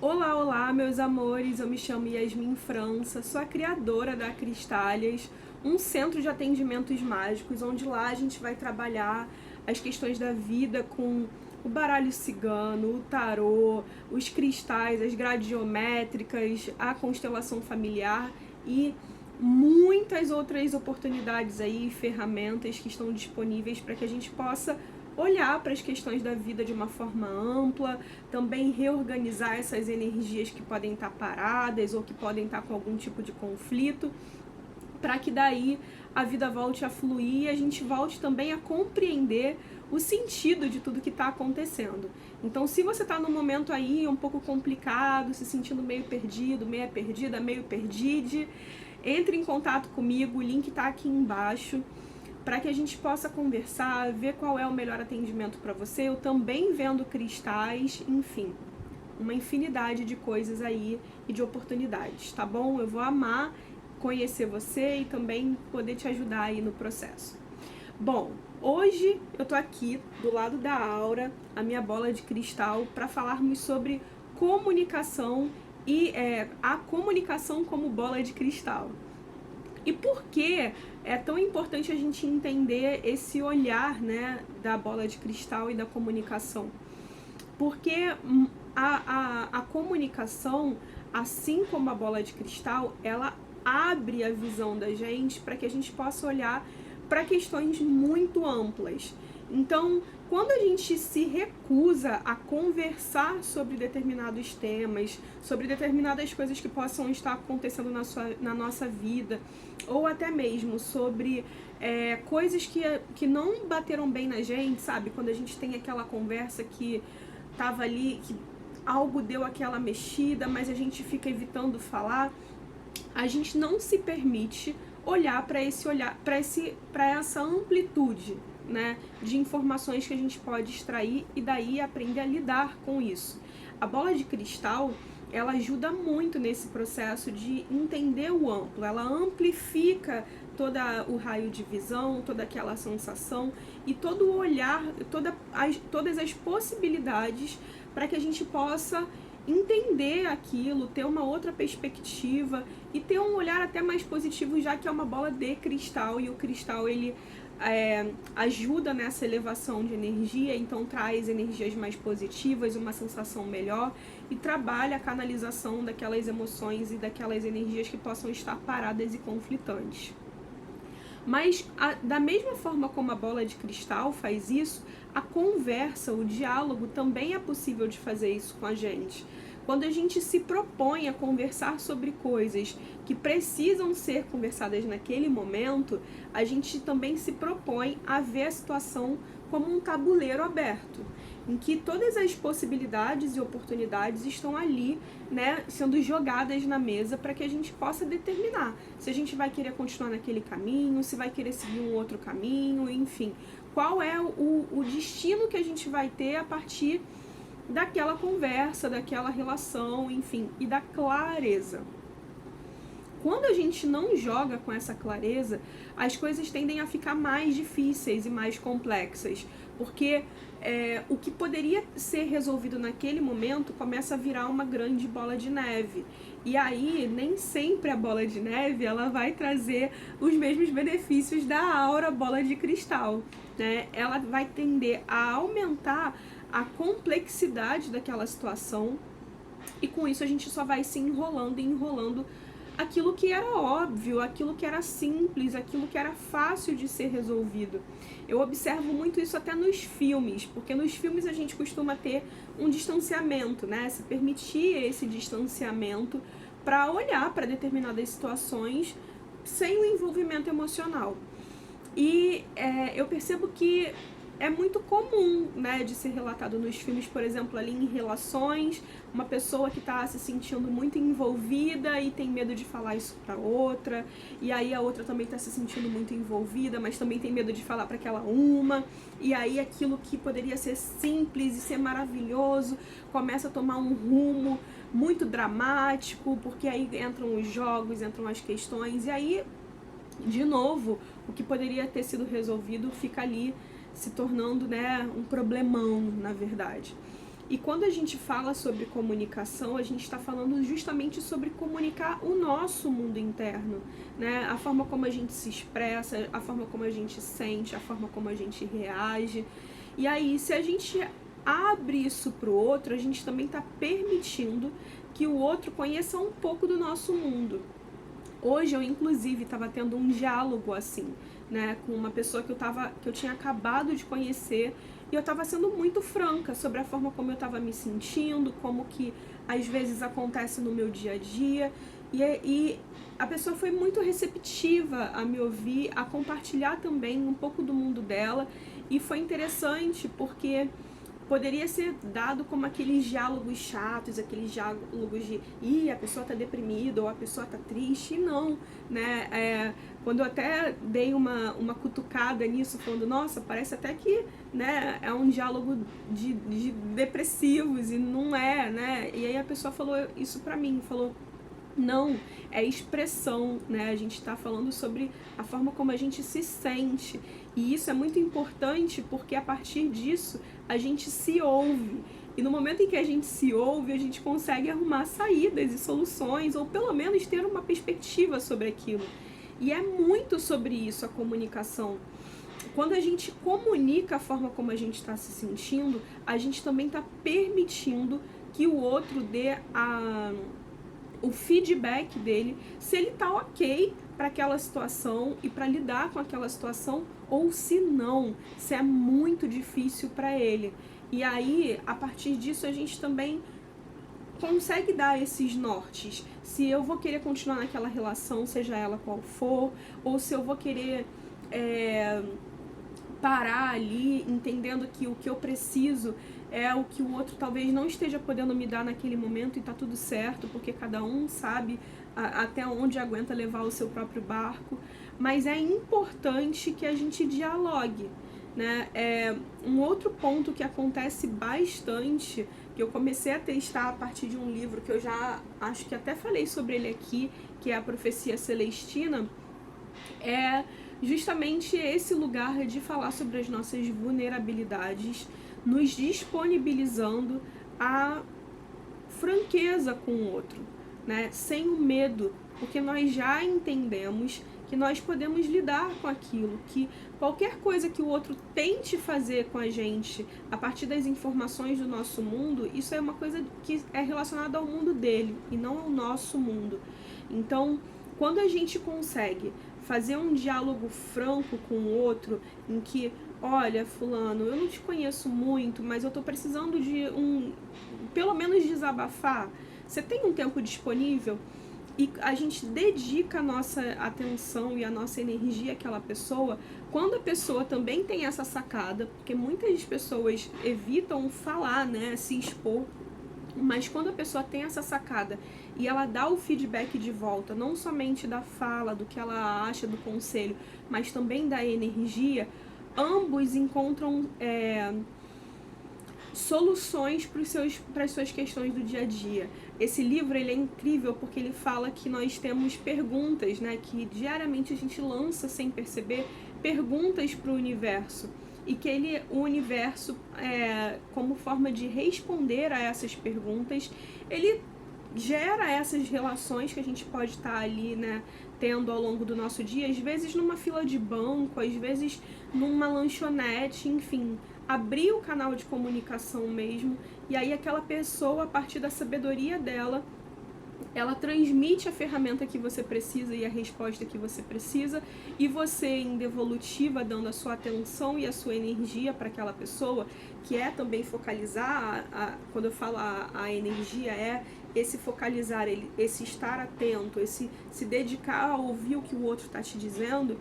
Olá, olá, meus amores, eu me chamo Yasmin França, sou a criadora da Cristálias, um centro de atendimentos mágicos, onde lá a gente vai trabalhar as questões da vida com o baralho cigano, o tarô, os cristais, as grades geométricas, a constelação familiar e muitas outras oportunidades aí, ferramentas que estão disponíveis para que a gente possa olhar para as questões da vida de uma forma ampla, também reorganizar essas energias que podem estar paradas ou que podem estar com algum tipo de conflito, para que daí a vida volte a fluir e a gente volte também a compreender o sentido de tudo que está acontecendo. Então, se você está num momento aí um pouco complicado, se sentindo meio perdido, meio perdida, meio perdide, entre em contato comigo, o link está aqui embaixo, para que a gente possa conversar, ver qual é o melhor atendimento para você. Eu também vendo cristais, enfim, uma infinidade de coisas aí e de oportunidades, tá bom? Eu vou amar conhecer você e também poder te ajudar aí no processo. Bom, hoje eu tô aqui do lado da Aura, a minha bola de cristal, para falarmos sobre comunicação e a comunicação como bola de cristal. E por que é tão importante a gente entender esse olhar, né, da bola de cristal e da comunicação? Porque a comunicação, assim como a bola de cristal, ela abre a visão da gente para que a gente possa olhar para questões muito amplas. Então, quando a gente se recusa a conversar sobre determinados temas, sobre determinadas coisas que possam estar acontecendo na nossa vida, ou até mesmo sobre coisas que não bateram bem na gente, sabe? Quando a gente tem aquela conversa que tava ali, que algo deu aquela mexida, mas a gente fica evitando falar, a gente não se permite olhar para essa amplitude, né, de informações que a gente pode extrair e daí aprender a lidar com isso. A bola de cristal, ela ajuda muito nesse processo de entender o amplo, ela amplifica todo o raio de visão, toda aquela sensação e todo o olhar, todas as possibilidades para que a gente possa entender aquilo, ter uma outra perspectiva e ter um olhar até mais positivo, já que é uma bola de cristal e o cristal ele ajuda nessa elevação de energia, então traz energias mais positivas, uma sensação melhor e trabalha a canalização daquelas emoções e daquelas energias que possam estar paradas e conflitantes. Mas da mesma forma como a bola de cristal faz isso, a conversa, o diálogo também é possível de fazer isso com a gente. Quando a gente se propõe a conversar sobre coisas que precisam ser conversadas naquele momento, a gente também se propõe a ver a situação como um tabuleiro aberto, em que todas as possibilidades e oportunidades estão ali, né, sendo jogadas na mesa para que a gente possa determinar se a gente vai querer continuar naquele caminho, se vai querer seguir um outro caminho, enfim, qual é o destino que a gente vai ter a partir daquela conversa, daquela relação, enfim, e da clareza. Quando a gente não joga com essa clareza, as coisas tendem a ficar mais difíceis e mais complexas, porque o que poderia ser resolvido naquele momento começa a virar uma grande bola de neve. E aí, nem sempre a bola de neve ela vai trazer os mesmos benefícios da aura bola de cristal, né? Ela vai tender a aumentar a complexidade daquela situação e com isso a gente só vai se enrolando e enrolando aquilo que era óbvio, aquilo que era simples, aquilo que era fácil de ser resolvido. Eu observo muito isso até nos filmes, porque nos filmes a gente costuma ter um distanciamento, né? Se permitir esse distanciamento para olhar para determinadas situações sem o envolvimento emocional. E eu percebo que é muito comum, né, de ser relatado nos filmes, por exemplo, ali em relações, uma pessoa que está se sentindo muito envolvida e tem medo de falar isso para outra, e aí a outra também está se sentindo muito envolvida, mas também tem medo de falar para aquela uma, e aí aquilo que poderia ser simples e ser maravilhoso começa a tomar um rumo muito dramático, porque aí entram os jogos, entram as questões, e aí, de novo, o que poderia ter sido resolvido fica ali se tornando, né, um problemão, na verdade. E quando a gente fala sobre comunicação, a gente está falando justamente sobre comunicar o nosso mundo interno, né? A forma como a gente se expressa, a forma como a gente sente, a forma como a gente reage. E aí, se a gente abre isso para o outro, a gente também está permitindo que o outro conheça um pouco do nosso mundo. Hoje eu, inclusive, estava tendo um diálogo assim, né, com uma pessoa que eu tinha acabado de conhecer, e eu estava sendo muito franca sobre a forma como eu estava me sentindo, como que às vezes acontece no meu dia a dia, e a pessoa foi muito receptiva a me ouvir, a compartilhar também um pouco do mundo dela, e foi interessante porque poderia ser dado como aqueles diálogos chatos, aqueles diálogos de a pessoa tá deprimida ou a pessoa tá triste, e não, né? Quando eu até dei uma cutucada nisso, falando, nossa, parece até que, né, é um diálogo de depressivos, e não é, né? E aí a pessoa falou isso pra mim, falou, não, é expressão, né? A gente está falando sobre a forma como a gente se sente. E isso é muito importante porque a partir disso a gente se ouve. E no momento em que a gente se ouve, a gente consegue arrumar saídas e soluções, ou pelo menos ter uma perspectiva sobre aquilo. E é muito sobre isso a comunicação. Quando a gente comunica a forma como a gente está se sentindo, a gente também está permitindo que o outro dê o feedback dele, se ele tá ok para aquela situação e para lidar com aquela situação, ou se não, se é muito difícil para ele. E aí, a partir disso, a gente também consegue dar esses nortes. Se eu vou querer continuar naquela relação, seja ela qual for, ou se eu vou querer parar ali, entendendo que o que eu preciso é o que o outro talvez não esteja podendo me dar naquele momento, e tá tudo certo, porque cada um sabe até onde aguenta levar o seu próprio barco. Mas é importante que a gente dialogue, né? Um outro ponto que acontece bastante, que eu comecei a testar a partir de um livro que eu já acho que até falei sobre ele aqui, que é A Profecia Celestina, é justamente esse lugar de falar sobre as nossas vulnerabilidades, nos disponibilizando a franqueza com o outro, né? Sem o medo, porque nós já entendemos que nós podemos lidar com aquilo, que qualquer coisa que o outro tente fazer com a gente a partir das informações do nosso mundo, isso é uma coisa que é relacionada ao mundo dele e não ao nosso mundo. Então, quando a gente consegue fazer um diálogo franco com o outro, em que, olha, fulano, eu não te conheço muito, mas eu tô precisando de pelo menos desabafar, você tem um tempo disponível? E a gente dedica a nossa atenção e a nossa energia àquela pessoa. Quando a pessoa também tem essa sacada, porque muitas pessoas evitam falar, né, se expor, mas quando a pessoa tem essa sacada e ela dá o feedback de volta, não somente da fala, do que ela acha do conselho, mas também da energia, ambos encontram soluções para as suas questões do dia a dia. Esse livro ele é incrível porque ele fala que nós temos perguntas, né, que diariamente a gente lança sem perceber, perguntas para o universo. E que o universo, como forma de responder a essas perguntas, ele gera essas relações que a gente pode estar ali, né, tendo ao longo do nosso dia, às vezes numa fila de banco, às vezes numa lanchonete, enfim, abrir o canal de comunicação mesmo, e aí aquela pessoa, a partir da sabedoria dela, ela transmite a ferramenta que você precisa e a resposta que você precisa, e você, em devolutiva, dando a sua atenção e a sua energia para aquela pessoa, que é também focalizar, quando eu falo a energia, esse focalizar, esse estar atento, esse se dedicar a ouvir o que o outro está te dizendo,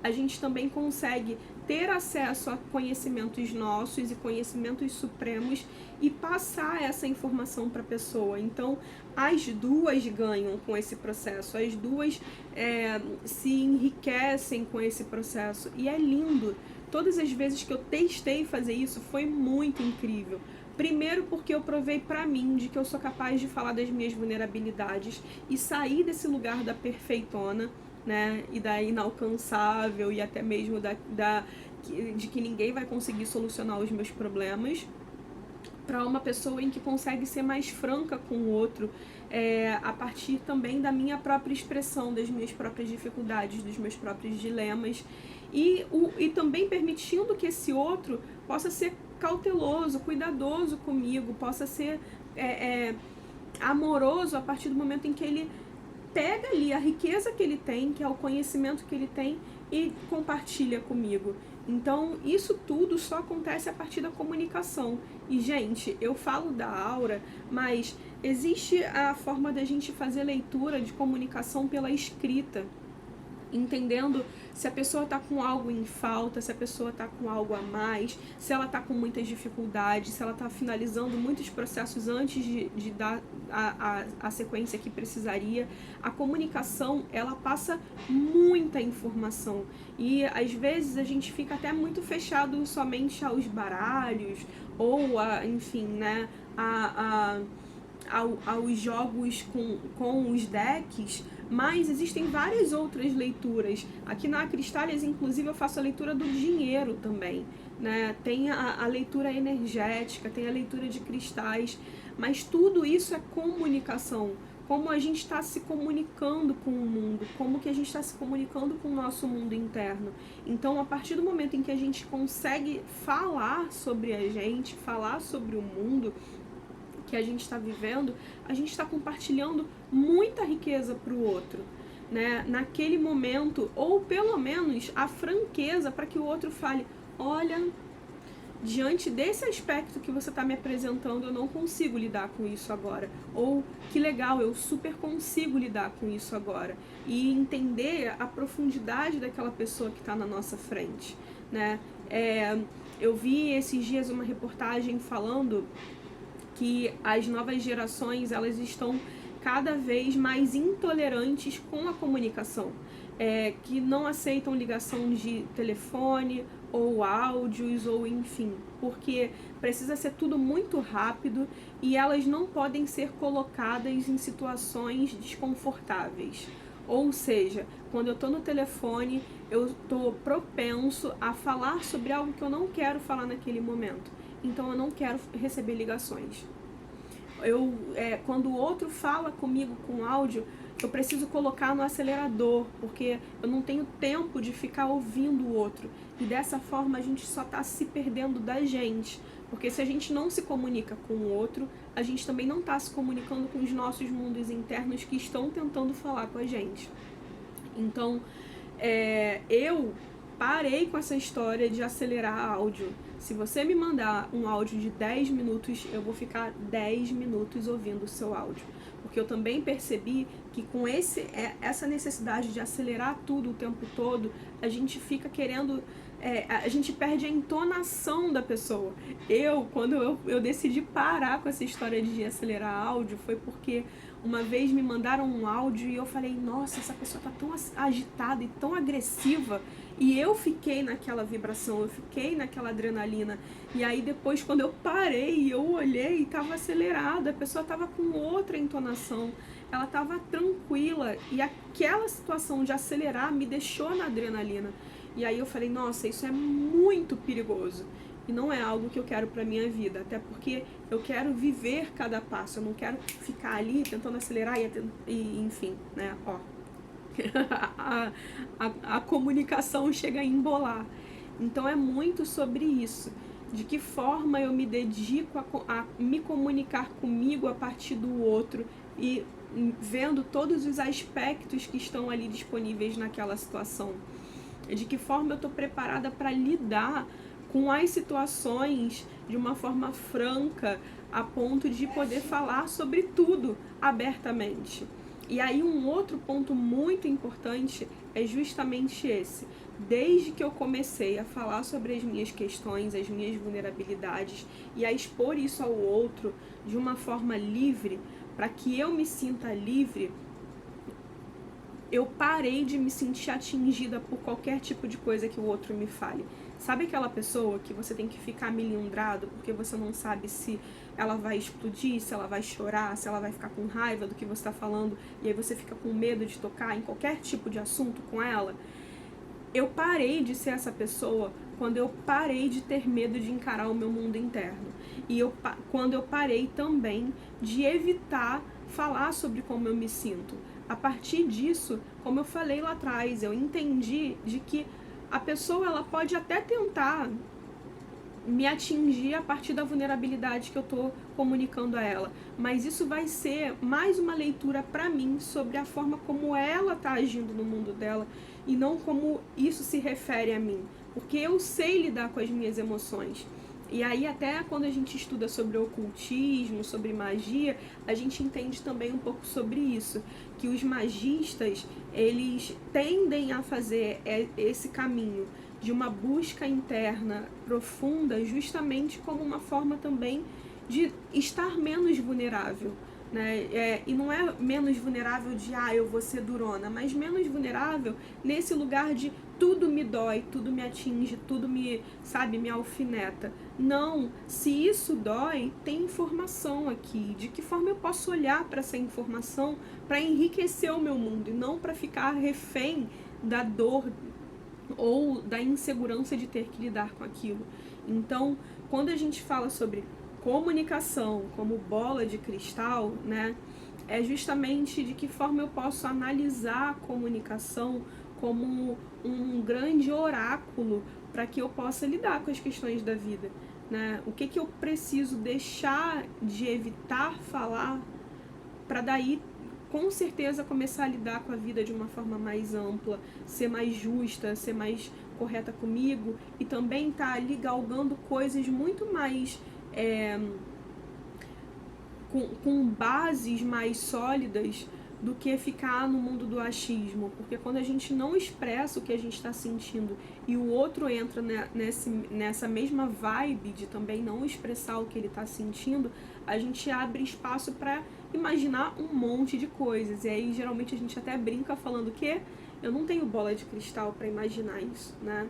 a gente também consegue ter acesso a conhecimentos nossos e conhecimentos supremos e passar essa informação para a pessoa. Então, as duas ganham com esse processo, as duas se enriquecem com esse processo, e é lindo. Todas as vezes que eu testei fazer isso, foi muito incrível. Primeiro porque eu provei pra mim de que eu sou capaz de falar das minhas vulnerabilidades e sair desse lugar da perfeitona, né, e da inalcançável, e até mesmo de que ninguém vai conseguir solucionar os meus problemas. para uma pessoa em que consegue ser mais franca com o outro, a partir também da minha própria expressão, das minhas próprias dificuldades, dos meus próprios dilemas, e também permitindo que esse outro possa ser cauteloso, cuidadoso comigo, possa ser amoroso a partir do momento em que ele pega ali a riqueza que ele tem, que é o conhecimento que ele tem, e compartilha comigo. Então, isso tudo só acontece a partir da comunicação. E, gente, eu falo da aura, mas existe a forma da gente fazer leitura de comunicação pela escrita, entendendo se a pessoa está com algo em falta, se a pessoa está com algo a mais, se ela está com muitas dificuldades, se ela está finalizando muitos processos antes de dar a sequência que precisaria. A comunicação, ela passa muita informação e às vezes a gente fica até muito fechado somente aos baralhos ou enfim, né, aos jogos com os decks, mas existem várias outras leituras. Aqui na Cristálias, inclusive, eu faço a leitura do dinheiro também, né? Tem a leitura energética, tem a leitura de cristais, mas tudo isso é comunicação. Como a gente está se comunicando com o mundo, como que a gente está se comunicando com o nosso mundo interno. Então, a partir do momento em que a gente consegue falar sobre a gente, falar sobre o mundo que a gente está vivendo, a gente está compartilhando muita riqueza para o outro, né? Naquele momento, ou pelo menos a franqueza para que o outro fale: olha, diante desse aspecto que você está me apresentando, eu não consigo lidar com isso agora. Ou, que legal, eu super consigo lidar com isso agora. E entender a profundidade daquela pessoa que está na nossa frente, né? Eu vi esses dias uma reportagem falando que as novas gerações, elas estão cada vez mais intolerantes com a comunicação, que não aceitam ligação de telefone ou áudios ou enfim, porque precisa ser tudo muito rápido e elas não podem ser colocadas em situações desconfortáveis. Ou seja, quando eu estou no telefone, eu estou propenso a falar sobre algo que eu não quero falar naquele momento. Então eu não quero receber ligações. Quando o outro fala comigo com áudio, eu preciso colocar no acelerador, porque eu não tenho tempo de ficar ouvindo o outro. E dessa forma a gente só está se perdendo da gente. Porque se a gente não se comunica com o outro, a gente também não está se comunicando com os nossos mundos internos que estão tentando falar com a gente. Então, eu parei com essa história de acelerar áudio. Se você me mandar um áudio de 10 minutos, eu vou ficar 10 minutos ouvindo o seu áudio. Porque eu também percebi que com essa necessidade de acelerar tudo o tempo todo, a gente fica querendo... a gente perde a entonação da pessoa. Quando eu decidi parar com essa história de acelerar áudio, foi porque uma vez me mandaram um áudio e eu falei: nossa, essa pessoa tá tão agitada e tão agressiva. E eu fiquei naquela vibração, eu fiquei naquela adrenalina. E aí depois, quando eu parei, eu olhei e tava acelerada, a pessoa tava com outra entonação, ela tava tranquila. E aquela situação de acelerar me deixou na adrenalina. E aí eu falei: nossa, isso é muito perigoso. E não é algo que eu quero pra minha vida, até porque eu quero viver cada passo, eu não quero ficar ali tentando acelerar e enfim, né, ó. a comunicação chega a embolar. Então é muito sobre isso, de que forma eu me dedico a me comunicar comigo a partir do outro e vendo todos os aspectos que estão ali disponíveis naquela situação. De que forma eu estou preparada para lidar com as situações de uma forma franca, a ponto de poder falar sobre tudo abertamente. E aí um outro ponto muito importante é justamente esse. Desde que eu comecei a falar sobre as minhas questões, as minhas vulnerabilidades e a expor isso ao outro de uma forma livre, para que eu me sinta livre, eu parei de me sentir atingida por qualquer tipo de coisa que o outro me fale. Sabe aquela pessoa que você tem que ficar melindrado porque você não sabe se ela vai explodir, se ela vai chorar, se ela vai ficar com raiva do que você está falando, e aí você fica com medo de tocar em qualquer tipo de assunto com ela? eu parei de ser essa pessoa quando eu parei de ter medo de encarar o meu mundo interno. E quando eu parei também de evitar falar sobre como eu me sinto. A partir disso, como eu falei lá atrás, eu entendi de que a pessoa ela pode até tentar me atingir a partir da vulnerabilidade que eu tô comunicando a ela, mas isso vai ser mais uma leitura para mim sobre a forma como ela tá agindo no mundo dela e não como isso se refere a mim, porque eu sei lidar com as minhas emoções. E aí até quando a gente estuda sobre ocultismo, sobre magia, a gente entende também um pouco sobre isso, que os magistas, eles tendem a fazer esse caminho de uma busca interna profunda, justamente como uma forma também de estar menos vulnerável, né? E não é menos vulnerável de, eu vou ser durona, mas menos vulnerável nesse lugar de tudo me dói, tudo me atinge, tudo me alfineta. Não, se isso dói, tem informação aqui. De que forma eu posso olhar para essa informação para enriquecer o meu mundo e não para ficar refém da dor ou da insegurança de ter que lidar com aquilo. Então, quando a gente fala sobre comunicação como bola de cristal, né, é justamente de que forma eu posso analisar a comunicação como um grande oráculo para que eu possa lidar com as questões da vida, né? O que eu preciso deixar de evitar falar para daí com certeza começar a lidar com a vida de uma forma mais ampla, ser mais justa, ser mais correta comigo e também estar ali galgando coisas muito mais com bases mais sólidas do que ficar no mundo do achismo, porque quando a gente não expressa o que a gente está sentindo e o outro entra nessa mesma vibe de também não expressar o que ele está sentindo, a gente abre espaço para imaginar um monte de coisas. E aí geralmente a gente até brinca falando que eu não tenho bola de cristal para imaginar isso, né?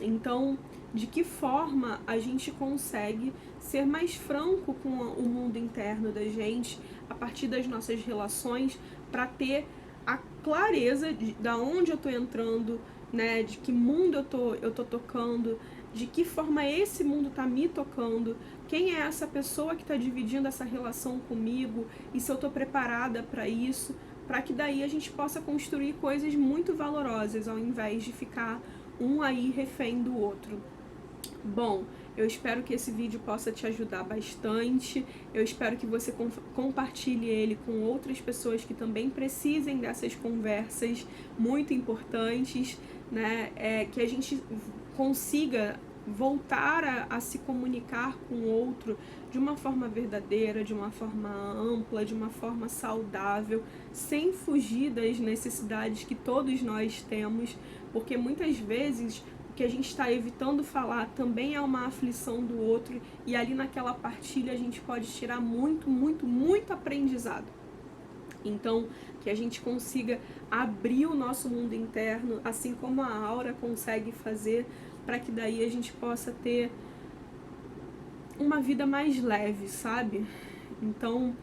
Então, de que forma a gente consegue ser mais franco com o mundo interno da gente a partir das nossas relações para ter a clareza de onde eu tô entrando, né, de que mundo eu tô tocando, de que forma esse mundo tá me tocando, quem é essa pessoa que tá dividindo essa relação comigo e se eu tô preparada para isso, para que daí a gente possa construir coisas muito valorosas ao invés de ficar um aí refém do outro. Bom, eu espero que esse vídeo possa te ajudar bastante, eu espero que você compartilhe ele com outras pessoas que também precisem dessas conversas muito importantes, né? Que a gente consiga voltar a se comunicar com o outro de uma forma verdadeira, de uma forma ampla, de uma forma saudável, sem fugir das necessidades que todos nós temos, porque muitas vezes o que a gente está evitando falar também é uma aflição do outro, e ali naquela partilha a gente pode tirar muito, muito, muito aprendizado. Então, que a gente consiga abrir o nosso mundo interno, assim como a Aura consegue fazer, para que daí a gente possa ter uma vida mais leve, sabe? Então,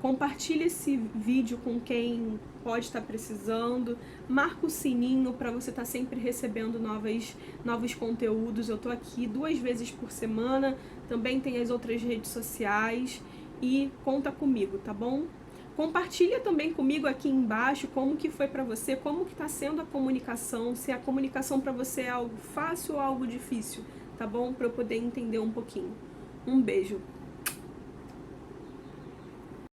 compartilhe esse vídeo com quem pode estar precisando, marca o sininho para você estar sempre recebendo novos conteúdos. Eu tô aqui 2 vezes por semana, também tem as outras redes sociais e conta comigo, tá bom? Compartilha também comigo aqui embaixo como que foi para você, como que tá sendo a comunicação, se a comunicação para você é algo fácil ou algo difícil, tá bom? Para eu poder entender um pouquinho. Um beijo!